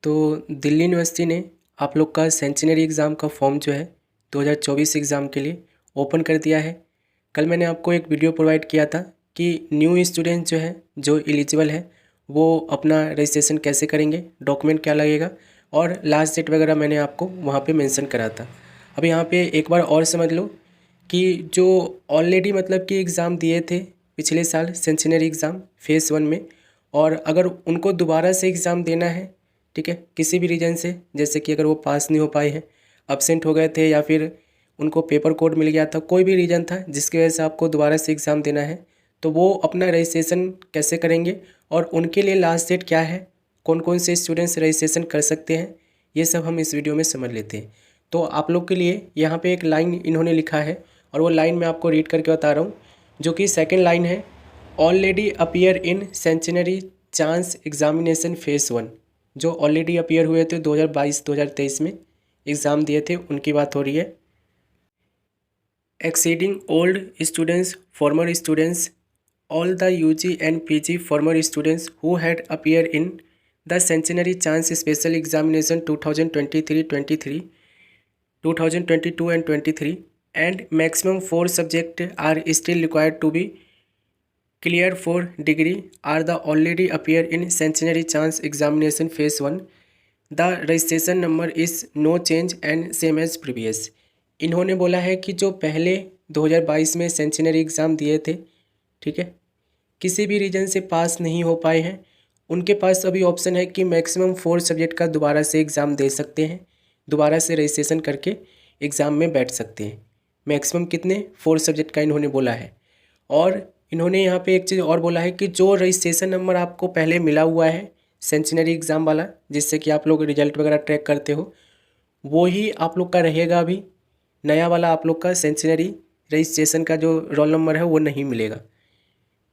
तो दिल्ली यूनिवर्सिटी ने आप लोग का सेंचुरी एग्ज़ाम का फॉर्म जो है 2024 एग्ज़ाम के लिए ओपन कर दिया है। कल मैंने आपको एक वीडियो प्रोवाइड किया था कि न्यू स्टूडेंट जो है जो एलिजिबल है वो अपना रजिस्ट्रेशन कैसे करेंगे, डॉक्यूमेंट क्या लगेगा और लास्ट डेट वगैरह मैंने आपको वहाँ पे मेंशन करा था। अब यहाँ पे एक बार और समझ लो कि जो ऑलरेडी मतलब कि एग्ज़ाम दिए थे पिछले साल सेंचुरी एग्ज़ाम फेज़ 1 में, और अगर उनको दोबारा से एग्ज़ाम देना है, ठीक है, किसी भी रीज़न से, जैसे कि अगर वो पास नहीं हो पाए हैं, अब्सेंट हो गए थे या फिर उनको पेपर कोड मिल गया था, कोई भी रीज़न था जिसकी वजह से आपको दोबारा से एग्ज़ाम देना है, तो वो अपना रजिस्ट्रेशन कैसे करेंगे और उनके लिए लास्ट डेट क्या है, कौन कौन से स्टूडेंट्स रजिस्ट्रेशन कर सकते हैं, ये सब हम इस वीडियो में समझ लेते हैं। तो आप लोग के लिए यहाँ पे एक लाइन इन्होंने लिखा है और वो लाइन मैं आपको रीड करके बता रहा हूँ, जो कि सेकेंड लाइन है, already appear in century chance examination phase 1। जो ऑलरेडी अपीयर हुए थे 2022-2023 में एग्ज़ाम दिए थे उनकी बात हो रही है। Exceeding old students, former students, all the UG and PG former students who had appear in the century chance special examination 2023-23, 2022 and 23, and maximum 4 subjects are still required to be cleared for degree are the already appear in centenary chance examination phase 1. The registration number is no change and same as previous. इन्होंने बोला है कि जो पहले 2022 में century exam दिए थे, ठीक है, किसी भी रीजन से पास नहीं हो पाए हैं, उनके पास अभी ऑप्शन है कि मैक्सिमम 4 सब्जेक्ट का दोबारा से एग्ज़ाम दे सकते हैं, दोबारा से रजिस्ट्रेशन करके एग्ज़ाम में बैठ सकते हैं। मैक्सिमम कितने, 4 सब्जेक्ट का इन्होंने बोला है। और इन्होंने यहाँ पे एक चीज़ और बोला है कि जो रजिस्ट्रेशन नंबर आपको पहले मिला हुआ है सेंचुरी एग्ज़ाम वाला, जिससे कि आप लोग रिजल्ट वगैरह ट्रैक करते हो, वो ही आप लोग का रहेगा। अभी नया वाला आप लोग का सेंचुरी रजिस्ट्रेशन का जो रोल नंबर है वो नहीं मिलेगा,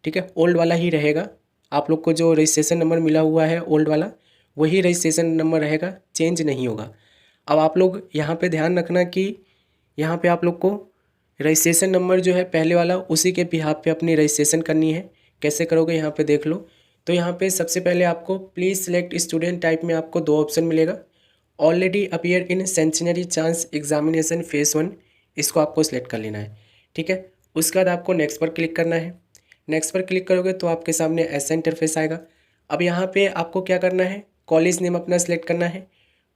ठीक है, ओल्ड वाला ही रहेगा। आप लोग को जो रजिस्ट्रेशन नंबर मिला हुआ है ओल्ड वाला, वही रजिस्ट्रेशन नंबर रहेगा, चेंज नहीं होगा। अब आप लोग यहाँ पे ध्यान रखना कि यहाँ पे आप लोग को रजिस्ट्रेशन नंबर जो है पहले वाला, उसी के बिहाफ पे अपनी रजिस्ट्रेशन करनी है। कैसे करोगे यहाँ पे देख लो। तो यहाँ पे सबसे पहले आपको प्लीज़ सेलेक्ट स्टूडेंट टाइप में आपको 2 ऑप्शन मिलेगा, already appear in century chance examination phase 1, इसको आपको सिलेक्ट कर लेना है, ठीक है। उसके बाद आपको नेक्स्ट पर क्लिक करना है। नेक्स्ट पर क्लिक करोगे तो आपके सामने ऐसा इंटरफेस आएगा। अब यहाँ पे आपको क्या करना है, कॉलेज नेम अपना सेलेक्ट करना है।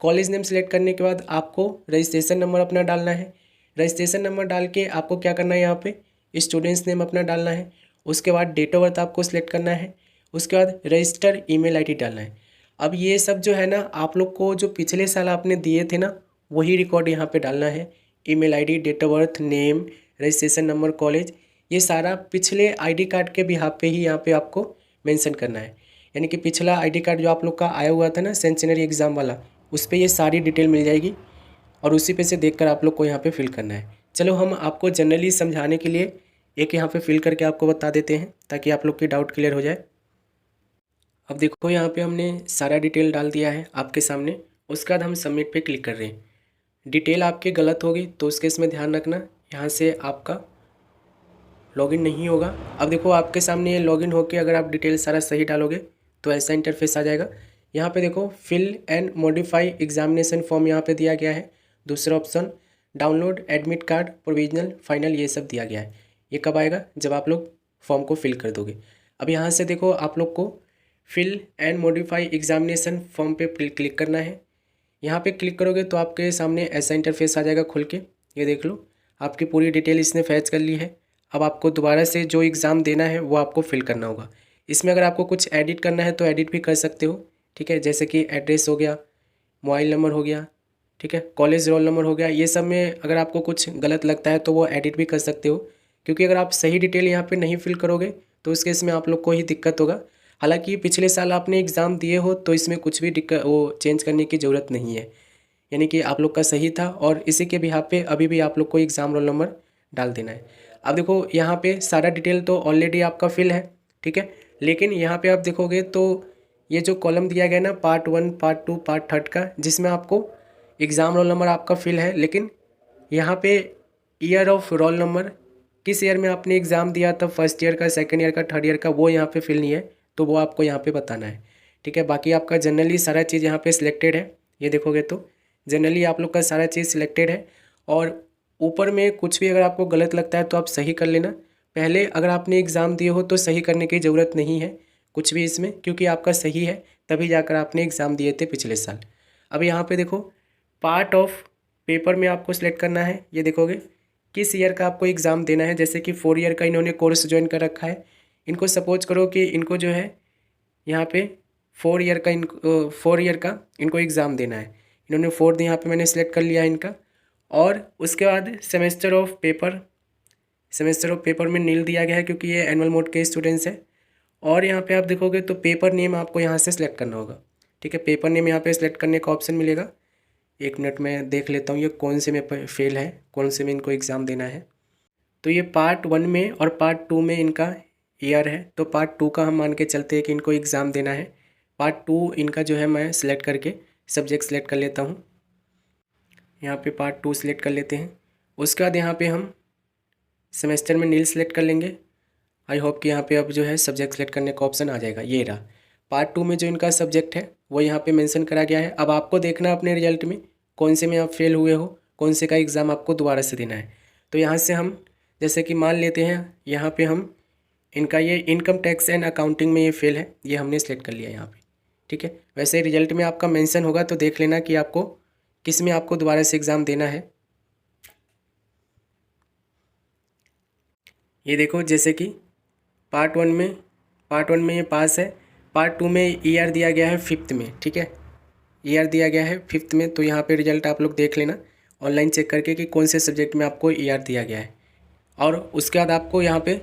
कॉलेज नेम सेलेक्ट करने के बाद आपको रजिस्ट्रेशन नंबर अपना डालना है। रजिस्ट्रेशन नंबर डाल के आपको क्या करना है, यहाँ पे स्टूडेंट्स नेम अपना डालना है। उसके बाद डेट ऑफ बर्थ आपको सिलेक्ट करना है। उसके बाद रजिस्टर ईमेल आईडी डालना है। अब ये सब जो है ना, आप लोग को जो पिछले साल आपने दिए थे ना, वही रिकॉर्ड यहाँ पे डालना है। Email ID, date of birth, name, registration number, college, ये सारा पिछले आईडी कार्ड के बिहाफ पे ही यहाँ पे आपको मेंशन करना है। यानी कि पिछला आईडी कार्ड जो आप लोग का आया हुआ था ना सेंचुरी एग्ज़ाम वाला, उस पर ये सारी डिटेल मिल जाएगी और उसी पे से देखकर आप लोग को यहाँ पे फिल करना है। चलो हम आपको जनरली समझाने के लिए एक यहाँ पे फिल करके आपको बता देते हैं ताकि आप लोग की डाउट क्लियर हो जाए। अब देखो यहाँ पे हमने सारा डिटेल डाल दिया है आपके सामने। उसके बाद हम सबमिट पे क्लिक कर रहे हैं। डिटेल आपके गलत होगी तो उसके इसमें ध्यान रखना, यहाँ से आपका लॉगिन नहीं होगा। अब देखो आपके सामने ये लॉगिन होके अगर आप डिटेल सारा सही डालोगे तो ऐसा इंटरफेस आ जाएगा। यहाँ पे देखो fill and modify examination form यहाँ पे दिया गया है। दूसरा option download admit card provisional final, ये सब दिया गया है। ये कब आएगा, जब आप लोग फॉर्म को फिल कर दोगे। अब यहाँ से देखो आप लोग को fill and modify examination form पे क्लिक करना है। यहाँ पे क्लिक करोगे तो आपके सामने ऐसा इंटरफेस आ जाएगा खुल के। ये देख लो आपकी पूरी डिटेल इसने फैच कर ली है। अब आपको दोबारा से जो एग्ज़ाम देना है वो आपको फिल करना होगा। इसमें अगर आपको कुछ एडिट करना है तो एडिट भी कर सकते हो, ठीक है, जैसे कि एड्रेस हो गया, मोबाइल नंबर हो गया, ठीक है, कॉलेज रोल नंबर हो गया। ये सब में अगर आपको कुछ गलत लगता है तो वो एडिट भी कर सकते हो, क्योंकि अगर आप सही डिटेल यहाँ पे नहीं फिल करोगे तो उस केस में आप लोग को ही दिक्कत होगा। हालांकि पिछले साल आपने एग्ज़ाम दिए हो तो इसमें कुछ भी दिक्कत वो चेंज करने की ज़रूरत नहीं है, यानी कि आप लोग का सही था और इसी के बिहाफ पे अभी भी आप लोग को एग्ज़ाम रोल नंबर डाल देना है। अब देखो यहाँ पे सारा डिटेल तो ऑलरेडी आपका फिल है, ठीक है, लेकिन यहाँ पे आप देखोगे तो ये जो कॉलम दिया गया ना पार्ट 1, पार्ट 2, पार्ट 3 का, जिसमें आपको एग्ज़ाम रोल नंबर आपका फिल है, लेकिन यहाँ पे ईयर ऑफ रोल नंबर, किस ईयर में आपने एग्ज़ाम दिया था, फर्स्ट ईयर का, सेकेंड ईयर का, थर्ड ईयर का, वो यहाँ पे फिल नहीं है, तो वो आपको यहाँ पे बताना है, ठीक है। बाकी आपका जनरली सारा चीज़ यहाँ पे सिलेक्टेड है, ये देखोगे तो जनरली आप लोग का सारा चीज़ सिलेक्टेड है। और ऊपर में कुछ भी अगर आपको गलत लगता है तो आप सही कर लेना। पहले अगर आपने एग्ज़ाम दिए हो तो सही करने की ज़रूरत नहीं है कुछ भी इसमें, क्योंकि आपका सही है तभी जाकर आपने एग्ज़ाम दिए थे पिछले साल। अब यहाँ पे देखो पार्ट ऑफ पेपर में आपको सिलेक्ट करना है, ये देखोगे किस ईयर का आपको एग्ज़ाम देना है। जैसे कि 4 ईयर का इन्होंने कोर्स ज्वाइन कर रखा है, इनको सपोज करो कि इनको जो है यहाँ पे 4 ईयर का इनको एग्ज़ाम देना है। इन्होंने 4th यहाँ पे मैंने सेलेक्ट कर लिया है इनका। और उसके बाद सेमेस्टर ऑफ पेपर में नील दिया गया है क्योंकि ये एनुअल मोड के स्टूडेंट्स हैं। और यहाँ पे आप देखोगे तो पेपर नेम आपको यहाँ से सिलेक्ट करना होगा, ठीक है। पेपर नेम यहाँ पे सिलेक्ट करने का ऑप्शन मिलेगा। एक मिनट में देख लेता हूँ ये कौन से में फेल है, कौन से में इनको एग्ज़ाम देना है। तो ये पार्ट 1 में और पार्ट 2 में इनका ईयर है, तो पार्ट 2 का हम मान के चलते हैं कि इनको एग्ज़ाम देना है। पार्ट 2 इनका जो है मैं सिलेक्ट करके सब्जेक्ट सेलेक्ट कर लेता हूँ। यहाँ पे पार्ट 2 सिलेक्ट कर लेते हैं। उसके बाद यहाँ पे हम सेमेस्टर में नील सेलेक्ट कर लेंगे। आई होप कि यहाँ पे अब जो है सब्जेक्ट सेलेक्ट करने का ऑप्शन आ जाएगा, ये रहा। पार्ट 2 में जो इनका सब्जेक्ट है वो यहाँ पे मेंशन करा गया है। अब आपको देखना है अपने रिजल्ट में कौन से में आप फेल हुए हो, कौन से का एग्ज़ाम आपको दोबारा से देना है। तो यहाँ से हम जैसे कि मान लेते हैं यहाँ पे हम इनका ये इनकम टैक्स एंड अकाउंटिंग में ये फेल है, ये हमने सेलेक्ट कर लिया यहाँ पे, ठीक है। वैसे रिजल्ट में आपका मेंशन होगा तो देख लेना कि आपको किस में आपको दोबारा से एग्ज़ाम देना है। ये देखो जैसे कि पार्ट 1 में ये पास है। पार्ट 2 में ईयर दिया गया है 5th में, ठीक है। ईयर दिया गया है 5th में, तो यहाँ पे रिजल्ट आप लोग देख लेना ऑनलाइन चेक करके कि कौन से सब्जेक्ट में आपको ईयर दिया गया है। और उसके बाद आपको यहाँ पे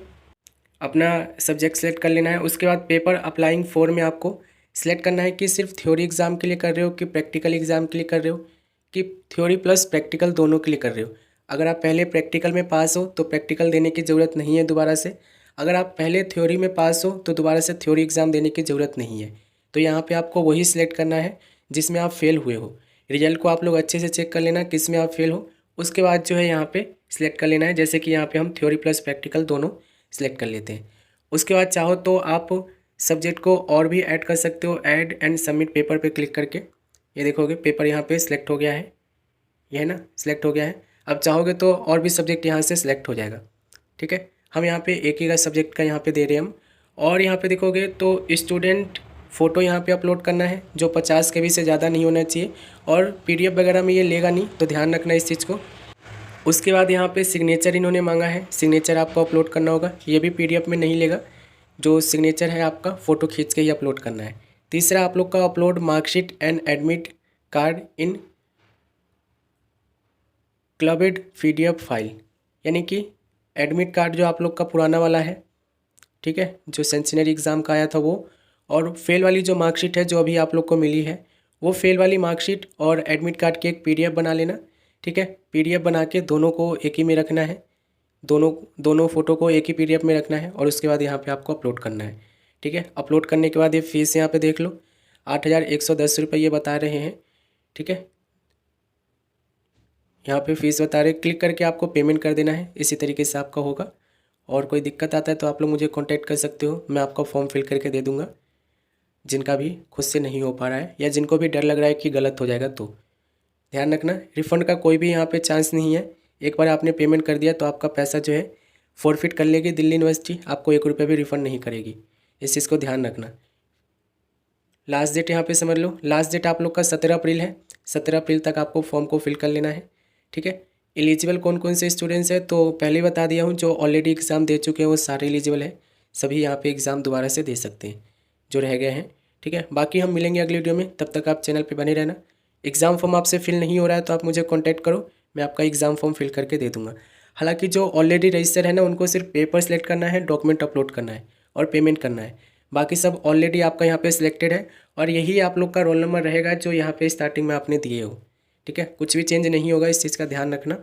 अपना सब्जेक्ट सेलेक्ट कर लेना है। उसके बाद पेपर अप्लाइंग फॉर में आपको सेलेक्ट करना है कि सिर्फ थ्योरी एग्ज़ाम के लिए कर रहे हो कि प्रैक्टिकल एग्ज़ाम के लिए कर रहे हो कि थ्योरी प्लस प्रैक्टिकल दोनों के लिए कर रहे हो। अगर आप पहले प्रैक्टिकल में पास हो तो प्रैक्टिकल देने की ज़रूरत नहीं है दोबारा से। अगर आप पहले थ्योरी में पास हो तो दोबारा से थ्योरी एग्ज़ाम देने की ज़रूरत नहीं है। तो यहाँ पे आपको वही सिलेक्ट करना है जिसमें आप फेल हुए हो। रिजल्ट को आप लोग अच्छे से चेक कर लेना किस में आप फेल हो। उसके बाद जो है यहाँ पे सिलेक्ट कर लेना है, जैसे कि यहाँ पे हम थ्योरी प्लस प्रैक्टिकल दोनों सिलेक्ट कर लेते हैं। उसके बाद चाहो तो आप सब्जेक्ट को और भी ऐड कर सकते हो, ऐड एंड सबमिट पेपर पे क्लिक करके। ये देखोगे पेपर यहाँ पे सिलेक्ट हो गया है, ये है ना, सिलेक्ट हो गया है। अब चाहोगे तो और भी सब्जेक्ट यहाँ से सिलेक्ट हो जाएगा, ठीक है। हम यहाँ पे एक ही का सब्जेक्ट का यहाँ पे दे रहे हैं हम। और यहाँ पे देखोगे तो स्टूडेंट फ़ोटो यहाँ पे अपलोड करना है जो 50 KB से ज़्यादा नहीं होना चाहिए, और PDF वगैरह में ये लेगा नहीं, तो ध्यान रखना इस चीज़ को। उसके बाद यहाँ पे सिग्नेचर इन्होंने मांगा है, सिग्नेचर आपको अपलोड करना होगा, ये भी PDF में नहीं लेगा। जो सिग्नेचर है आपका फ़ोटो खींच के ही अपलोड करना है। तीसरा आप लोग का upload marksheet and admit card in clubbed PDF file, यानी कि एडमिट कार्ड जो आप लोग का पुराना वाला है, ठीक है, जो सेंशनरी एग्ज़ाम का आया था वो, और फेल वाली जो मार्कशीट है जो अभी आप लोग को मिली है वो फेल वाली मार्कशीट और एडमिट कार्ड की एक PDF बना लेना, ठीक है। PDF बना के दोनों को एक ही में रखना है, दोनों फ़ोटो को एक ही PDF में रखना है, और उसके बाद यहाँ पे आपको अपलोड करना है, ठीक है। अपलोड करने के बाद ये फीस यहाँ पे देख लो 8,110 रुपये ये बता रहे हैं, ठीक है। यहाँ पे फीस बता रहे, क्लिक करके आपको पेमेंट कर देना है, इसी तरीके से आपका होगा। और कोई दिक्कत आता है तो आप लोग मुझे कांटेक्ट कर सकते हो, मैं आपका फॉर्म फिल करके दे दूँगा। जिनका भी खुद से नहीं हो पा रहा है या जिनको भी डर लग रहा है कि गलत हो जाएगा तो ध्यान रखना, रिफ़ंड का कोई भी यहाँ पे चांस नहीं है। एक बार आपने पेमेंट कर दिया तो आपका पैसा जो है फॉरफिट कर लेगी दिल्ली यूनिवर्सिटी, आपको 1 रुपये भी रिफ़ंड नहीं करेगी, इस चीज़ को ध्यान रखना। लास्ट डेट यहाँ पे समझ लो, लास्ट डेट आप लोग का 17 अप्रैल है। 17 अप्रैल तक आपको फॉर्म को फिल कर लेना है, ठीक है। एलिजिबल कौन कौन से स्टूडेंट्स हैं तो पहले ही बता दिया हूँ, जो ऑलरेडी एग्ज़ाम दे चुके हैं वो सारे एलिजिबल हैं, सभी यहाँ पे एग्ज़ाम दोबारा से दे सकते हैं जो रह गए हैं, ठीक है। बाकी हम मिलेंगे अगली वीडियो में, तब तक आप चैनल पे बने रहना। एग्ज़ाम फॉर्म आपसे फिल नहीं हो रहा है तो आप मुझे कॉन्टैक्ट करो, मैं आपका एग्ज़ाम फॉर्म फिल करके दे दूँगा। हालाँकि जो ऑलरेडी रजिस्टर है ना उनको सिर्फ पेपर सेलेक्ट करना है, डॉक्यूमेंट अपलोड करना है और पेमेंट करना है। बाकी सब ऑलरेडी आपका यहाँ पे सिलेक्टेड है और यही आप लोग का रोल नंबर रहेगा जो यहाँ पे स्टार्टिंग में आपने दिए हो, ठीक है। कुछ भी चेंज नहीं होगा, इस चीज़ का ध्यान रखना।